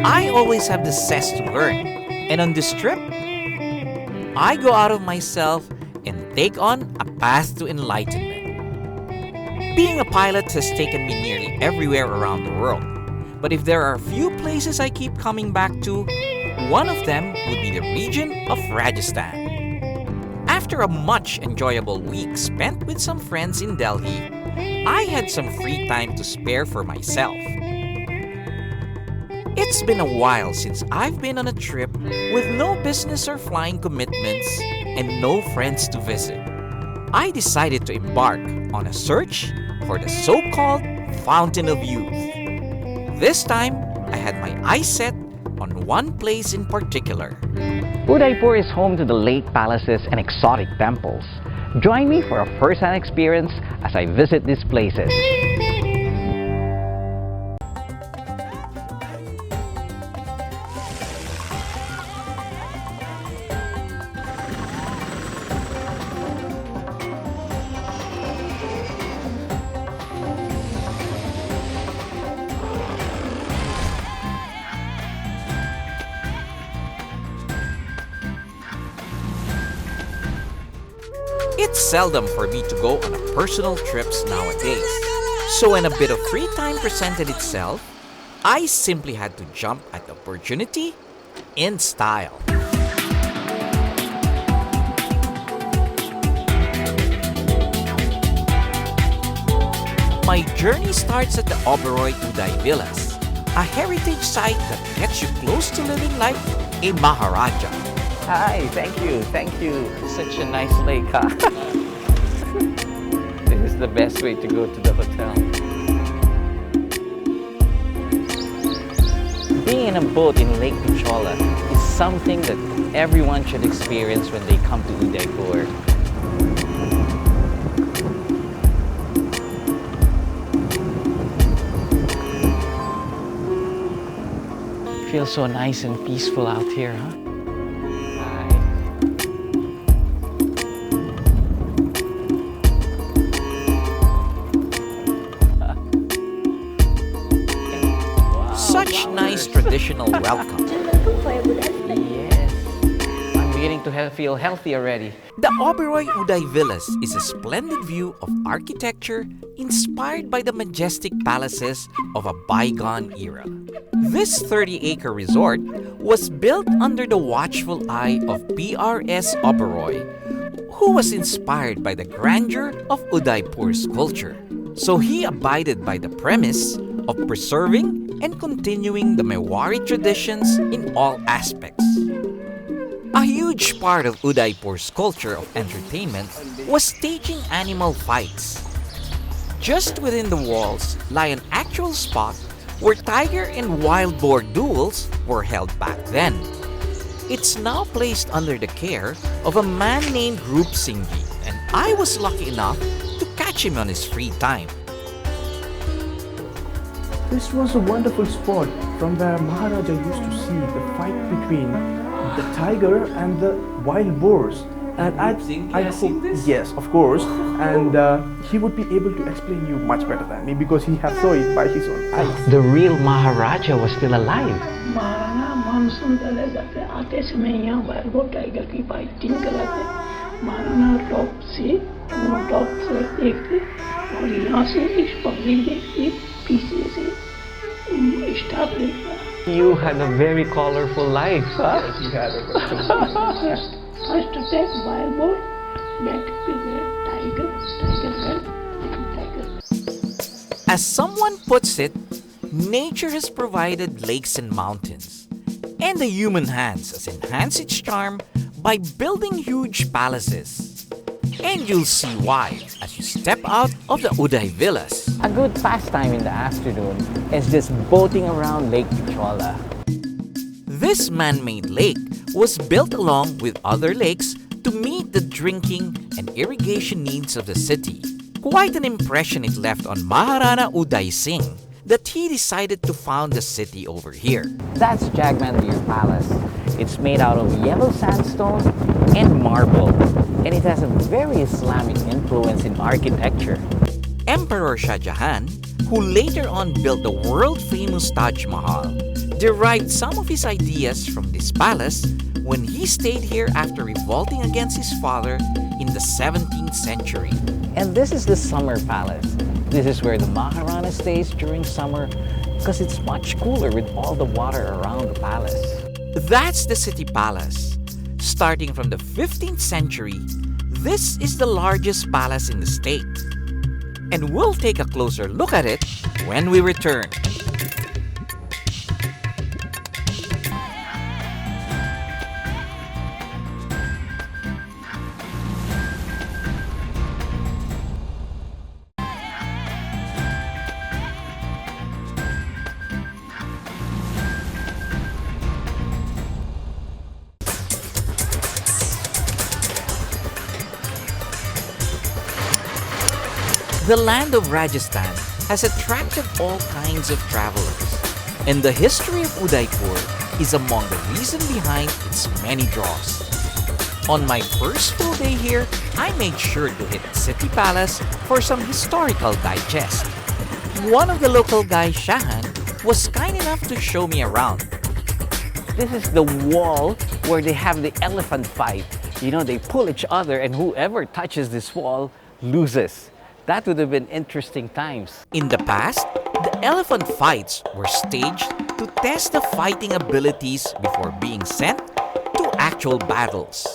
I always have the zest to learn. And on this trip, I go out of myself and take on a path to enlightenment. Being a pilot has taken me nearly everywhere around the world. But if there are a few places I keep coming back to, one of them would be the region of Rajasthan. After a much enjoyable week spent with some friends in Delhi, I had some free time to spare for myself. It's been a while since I've been on a trip with no business or flying commitments and no friends to visit. I decided to embark on a search for the so-called Fountain of Youth. This time, I had my eyes set on one place in particular. Udaipur is home to the lake palaces and exotic temples. Join me for a first-hand experience as I visit these places. It's seldom for me to go on a personal trips nowadays. So when a bit of free time presented itself, I simply had to jump at the opportunity in style. My journey starts at the Oberoi Uday Villas, a heritage site that gets you close to living like a Maharaja. Hi, thank you. Such a nice lake, huh? This is the best way to go to the hotel. Being in a boat in Lake Pichola is something that everyone should experience when they come to Udaipur. Feels so nice and peaceful out here, huh? Such nice traditional welcome. Yes, I'm beginning to feel healthy already. The Oberoi Uday Villas is a splendid view of architecture inspired by the majestic palaces of a bygone era. This 30-acre resort was built under the watchful eye of PRS Oberoi, who was inspired by the grandeur of Udaipur's culture. So he abided by the premise of preserving and continuing the Mewari traditions in all aspects. A huge part of Udaipur's culture of entertainment was staging animal fights. Just within the walls lie an actual spot where tiger and wild boar duels were held back then. It's now placed under the care of a man named Roop Singh, and I was lucky enough to catch him on his free time. This was a wonderful spot from where Maharaja used to see the fight between the tiger and the wild boars. And I hope, yes, of course, and he would be able to explain you much better than me because he has saw it by his own eyes. The real Maharaja was still alive. Maharana monsoon पहले जाते आते समय यहाँ wild tiger की fighting कराते Maharana top से देखते और यहाँ से इस पब्लिक देखती पीछे से स्टाफ देखता. You had a very colorful life, huh? Yes, he had a very First attack wild boar, back to the tiger fell, and tiger. As someone puts it, nature has provided lakes and mountains, and the human hands has enhanced its charm by building huge palaces. And you'll see why as you step out of the Uday Villas. A good pastime in the afternoon is just boating around Lake Pichola. This man-made lake was built along with other lakes to meet the drinking and irrigation needs of the city. Quite an impression it left on Maharana Uday Singh that he decided to found the city over here. That's Jagmandir Palace. It's made out of yellow sandstone and marble, and it has a very Islamic influence in architecture. Emperor Shah Jahan, who later on built the world-famous Taj Mahal, derived some of his ideas from this palace when he stayed here after revolting against his father in the 17th century. And this is the summer palace. This is where the Maharana stays during summer because it's much cooler with all the water around the palace. That's the city palace. Starting from the 15th century, this is the largest palace in the state. And we'll take a closer look at it when we return. The land of Rajasthan has attracted all kinds of travelers, and the history of Udaipur is among the reasons behind its many draws. On my first full day here, I made sure to hit City Palace for some historical digest. One of the local guys, Shahan, was kind enough to show me around. This is the wall where they have the elephant fight. You know, they pull each other and whoever touches this wall loses. That would have been interesting times. In the past, the elephant fights were staged to test the fighting abilities before being sent to actual battles.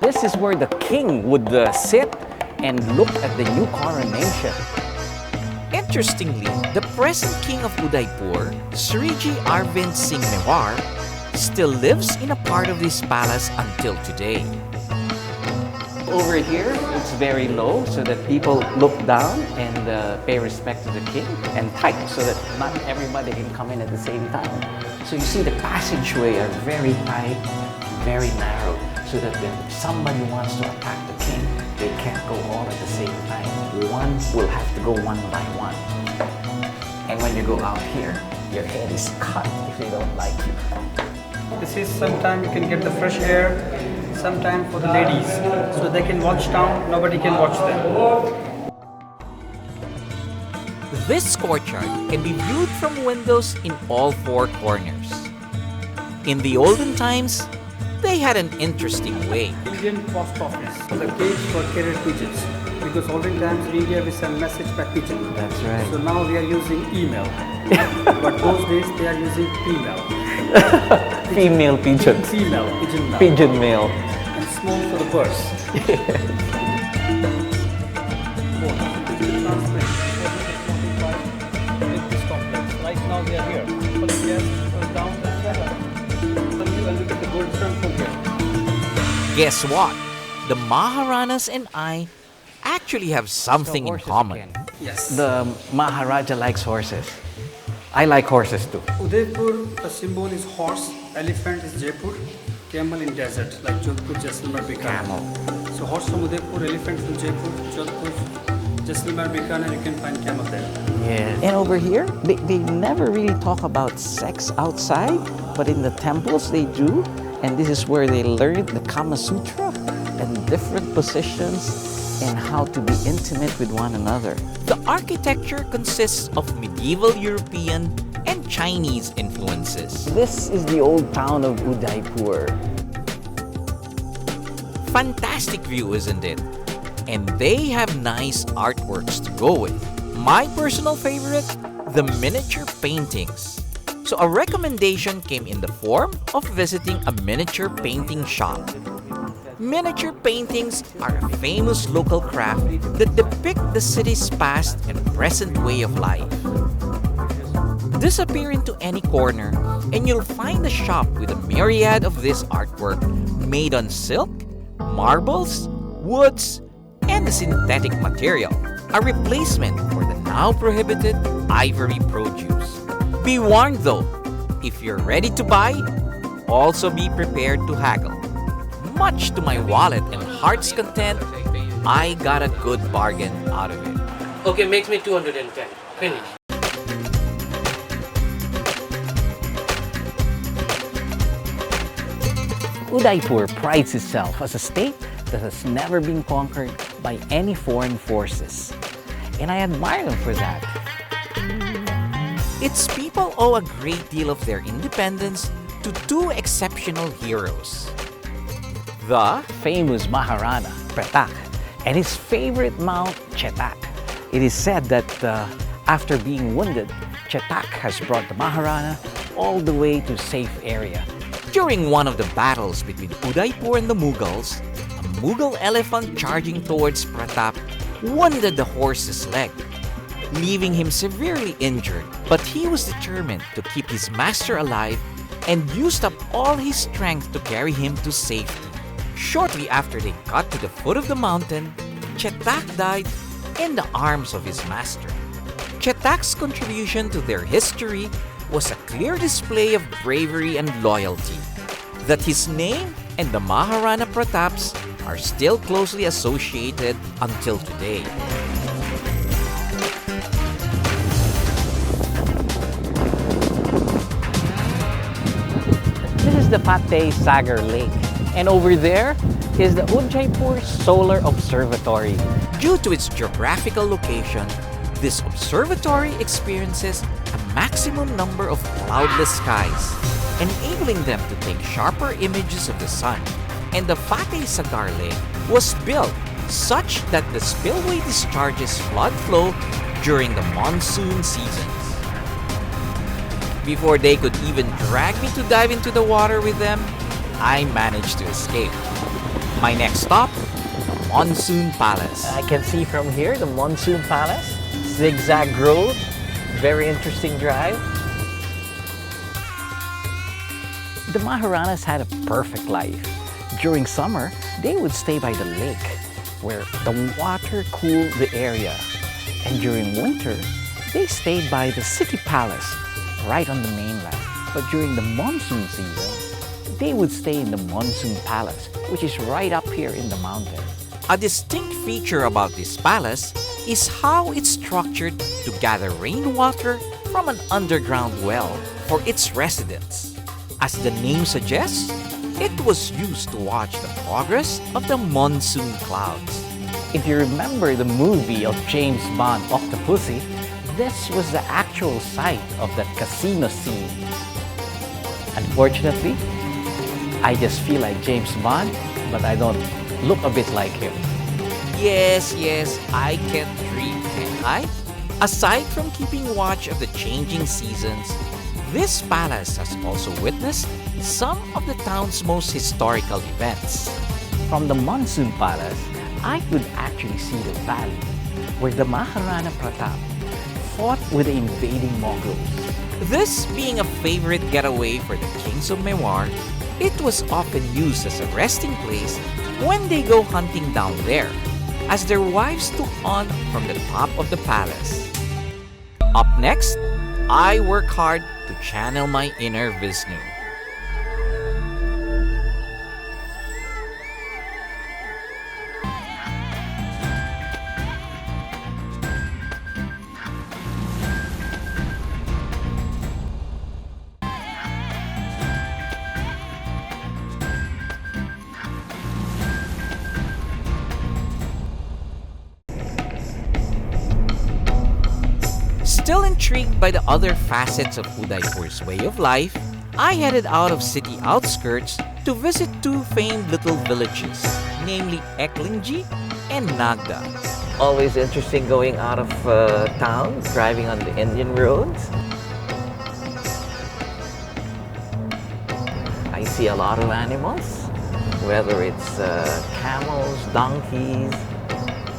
This is where the king would sit and look at the new coronation. Interestingly, the present king of Udaipur, Sriji Arvind Singh Mewar, still lives in a part of this palace until today. Over here, it's very low so that people look down and pay respect to the king, and tight so that not everybody can come in at the same time. So you see the passageway are very tight, very narrow, so that when somebody wants to attack the king, they can't go all at the same time. One will have to go one by one. And when you go out here, your head is cut if they don't like you. This is sometime you can get the fresh air, sometime for the ladies, so they can watch down, nobody can watch them. This courtyard can be viewed from windows in all four corners. In the olden times, they had an interesting way. Indian post office, the cage for carrier pigeons, because olden times in India we send message by pigeon. That's right. So now we are using email, but those days they are using female. Female pigeon. Female pigeon. Pigeon mail. And small for the birds. Right now we are here. But yes, down the feather. And look at the gold sun from here. Guess what? The Maharanas and I actually have something in common. Yes. The Maharaja likes horses. I like horses too. Udaipur, the symbol is horse, elephant is Jaipur, camel in desert, like Jodhpur, Jaisalmer, Bikaner. So horse from Udaipur, elephant from Jaipur, Jodhpur, Jaisalmer, Bikaner, you can find camel there. Yeah. And over here, they never really talk about sex outside, but in the temples they do. And this is where they learn the Kama Sutra and different positions and how to be intimate with one another. The architecture consists of medieval European and Chinese influences. This is the old town of Udaipur. Fantastic view, isn't it? And they have nice artworks to go with. My personal favorite, the miniature paintings. So a recommendation came in the form of visiting a miniature painting shop. Miniature paintings are a famous local craft that depict the city's past and present way of life. Disappear into any corner and you'll find a shop with a myriad of this artwork made on silk, marbles, woods, and a synthetic material, a replacement for the now prohibited ivory produce. Be warned though, if you're ready to buy, also be prepared to haggle. Much to my wallet and heart's content, I got a good bargain out of it. Okay, makes me 210. Finish. Udaipur prides itself as a state that has never been conquered by any foreign forces. And I admire them for that. Its people owe a great deal of their independence to two exceptional heroes. The Famous Maharana Pratap and his favorite mount Chetak. It is said that after being wounded, Chetak has brought the Maharana all the way to safe area. During one of the battles between Udaipur and the Mughals, a Mughal elephant charging towards Pratap wounded the horse's leg, leaving him severely injured. But he was determined to keep his master alive and used up all his strength to carry him to safety. Shortly after they got to the foot of the mountain, Chetak died in the arms of his master. Chetak's contribution to their history was a clear display of bravery and loyalty. That his name and the Maharana Prataps are still closely associated until today. This is the Fateh Sagar Lake, and over there is the Udaipur Solar Observatory. Due to its geographical location, this observatory experiences a maximum number of cloudless skies, enabling them to take sharper images of the sun. And the Fateh Sagar Lake was built such that the spillway discharges flood flow during the monsoon seasons. Before they could even drag me to dive into the water with them, I managed to escape. My next stop, the Monsoon Palace. I can see from here the Monsoon Palace, zigzag road, very interesting drive. The Maharanas had a perfect life. During summer, they would stay by the lake where the water cooled the area. And during winter, they stayed by the city palace right on the mainland. But during the monsoon season, they would stay in the Monsoon Palace, which is right up here in the mountain. A distinct feature about this palace is how it's structured to gather rainwater from an underground well for its residents. As the name suggests, it was used to watch the progress of the monsoon clouds. If you remember the movie of James Bond, Octopussy, this was the actual site of that casino scene. Unfortunately, I just feel like James Bond, but I don't look a bit like him. Yes, I can dream, can I? Aside from keeping watch of the changing seasons, this palace has also witnessed some of the town's most historical events. From the Monsoon Palace, I could actually see the valley where the Maharana Pratap fought with the invading Mughals. This being a favorite getaway for the kings of Mewar, it was often used as a resting place when they go hunting down there, as their wives took on from the top of the palace. Up next, I work hard to channel my inner Vishnu. Still intrigued by the other facets of Udaipur's way of life, I headed out of city outskirts to visit two famed little villages, namely Eklingji and Nagda. Always interesting going out of town, driving on the Indian roads. I see a lot of animals, whether it's camels, donkeys,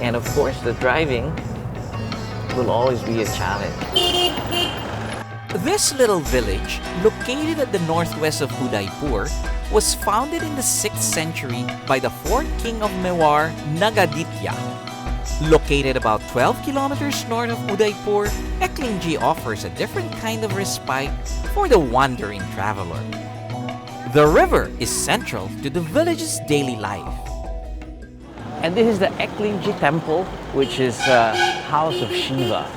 and of course the driving will always be a challenge. This little village, located at the northwest of Udaipur, was founded in the 6th century by the 4th king of Mewar, Nagaditya. Located about 12 kilometers north of Udaipur, Eklingji offers a different kind of respite for the wandering traveler. The river is central to the village's daily life. And this is the Eklingji temple, which is a house of Shiva.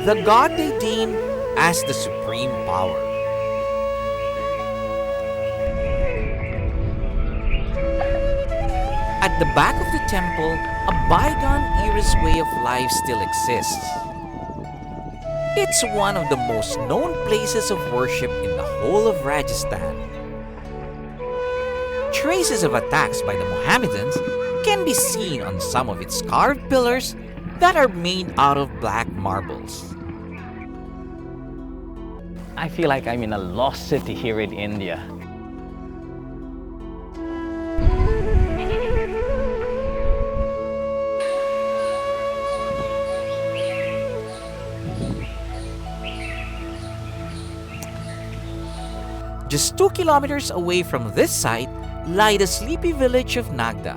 The god they deem as the supreme power. At the back of the temple a bygone era's way of life still exists. It's one of the most known places of worship in the whole of Rajasthan. Traces of attacks by the Mohammedans can be seen on some of its carved pillars that are made out of black marbles. I feel like I'm in a lost city here in India. Just 2 kilometers away from this site lie the sleepy village of Nagda.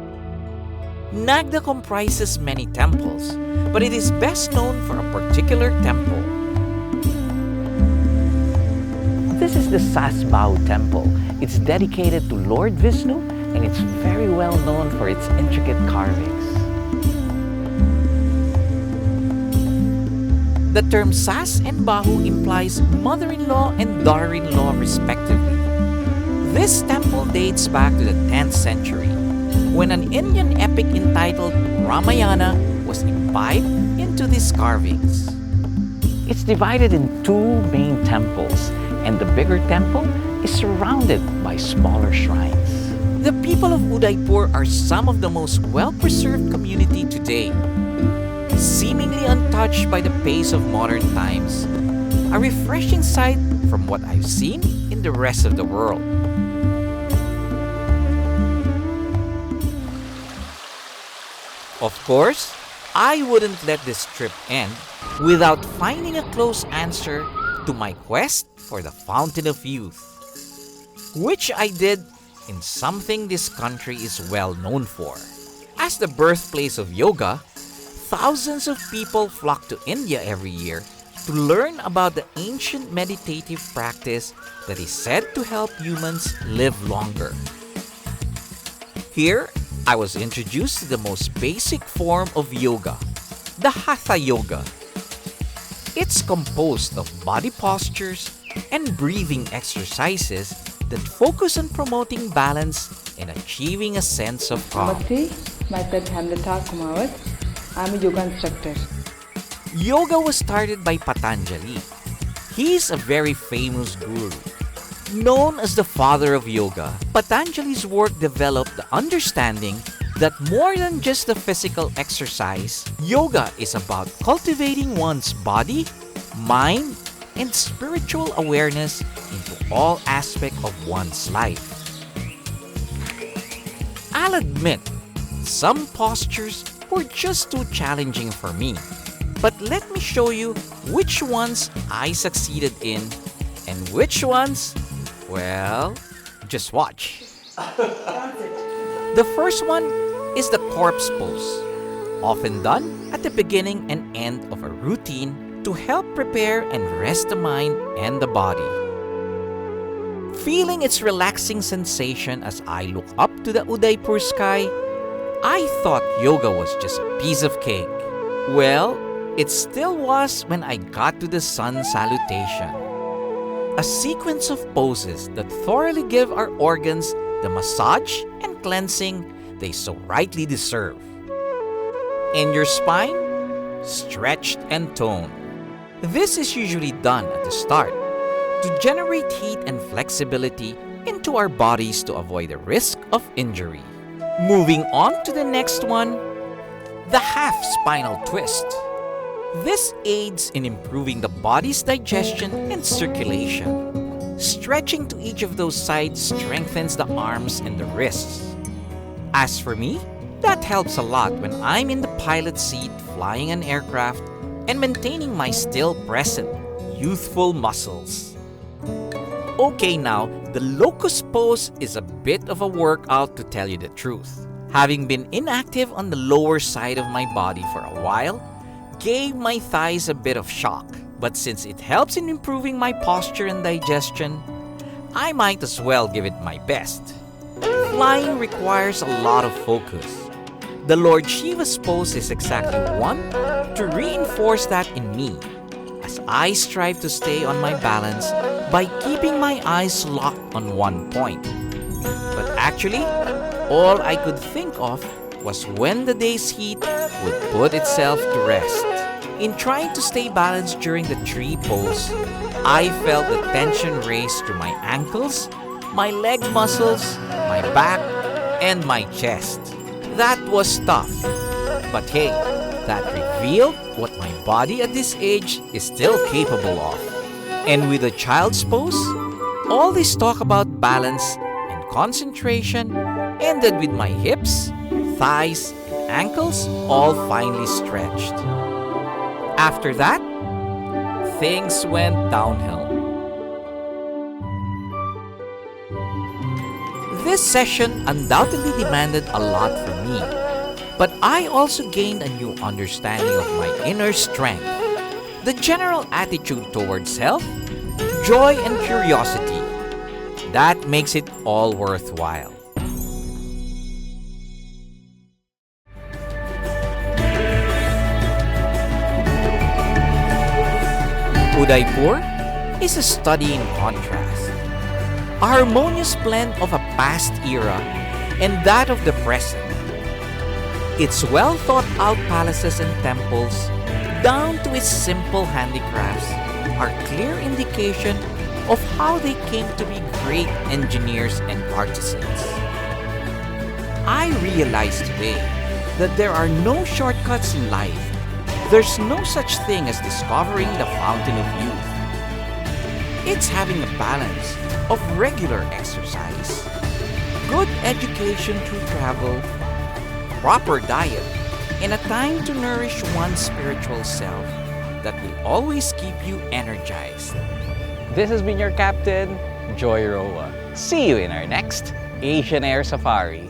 Nagda comprises many temples, but it is best known for a particular temple. This is the Sasbao temple. It's dedicated to Lord Vishnu and it's very well known for its intricate carvings. The term Sas and Bahu implies mother-in-law and daughter-in-law respectively. This temple dates back to the 10th century, when an Indian epic entitled Ramayana was imbibed into these carvings. It's divided in 2 main temples, and the bigger temple is surrounded by smaller shrines. The people of Udaipur are some of the most well-preserved community today, seemingly untouched by the pace of modern times, a refreshing sight from what I've seen in the rest of the world. Of course, I wouldn't let this trip end without finding a close answer to my quest for the Fountain of Youth, which I did in something this country is well known for. As the birthplace of yoga, thousands of people flock to India every year to learn about the ancient meditative practice that is said to help humans live longer. Here, I was introduced to the most basic form of yoga, the Hatha Yoga. It's composed of body postures and breathing exercises that focus on promoting balance and achieving a sense of calm. Namaste, my name is Hemaita Kumawat. I'm a yoga instructor. Yoga was started by Patanjali. He's a very famous guru. Known as the father of yoga, Patanjali's work developed the understanding that more than just the physical exercise, yoga is about cultivating one's body, mind, and spiritual awareness into all aspects of one's life. I'll admit, some postures were just too challenging for me. But let me show you which ones I succeeded in and which ones, well, just watch. The first one is the corpse pose, often done at the beginning and end of a routine to help prepare and rest the mind and the body. Feeling its relaxing sensation as I look up to the Udaipur sky, I thought yoga was just a piece of cake. Well, it still was when I got to the sun salutation, a sequence of poses that thoroughly give our organs the massage and cleansing they so rightly deserve. In your spine, stretched and toned. This is usually done at the start to generate heat and flexibility into our bodies to avoid the risk of injury. Moving on to the next one, the half spinal twist. This aids in improving the body's digestion and circulation. Stretching to each of those sides strengthens the arms and the wrists. As for me, that helps a lot when I'm in the pilot seat flying an aircraft and maintaining my still present, youthful muscles. Okay, now, the locust pose is a bit of a workout to tell you the truth. Having been inactive on the lower side of my body for a while, gave my thighs a bit of shock. But since it helps in improving my posture and digestion, I might as well give it my best. Flying requires a lot of focus. The Lord Shiva's pose is exactly one to reinforce that in me, as I strive to stay on my balance by keeping my eyes locked on one point. But actually, all I could think of was when the day's heat would put itself to rest. In trying to stay balanced during the tree pose, I felt the tension race through my ankles, my leg muscles, my back, and my chest. That was tough. But hey, that revealed what my body at this age is still capable of. And with a child's pose, all this talk about balance and concentration ended with my hips, thighs, and ankles all finely stretched. After that, things went downhill. This session undoubtedly demanded a lot from me, but I also gained a new understanding of my inner strength, the general attitude towards health, joy, and curiosity. That makes it all worthwhile. Udaipur is a study in contrast, a harmonious blend of a past era and that of the present. Its well-thought-out palaces and temples, down to its simple handicrafts, are clear indication of how they came to be great engineers and artisans. I realize today that there are no shortcuts in life. There's no such thing as discovering the fountain of youth. It's having a balance of regular exercise, good education through travel, proper diet, and a time to nourish one's spiritual self that will always keep you energized. This has been your captain, Joy Roa. See you in our next Asian Air Safari.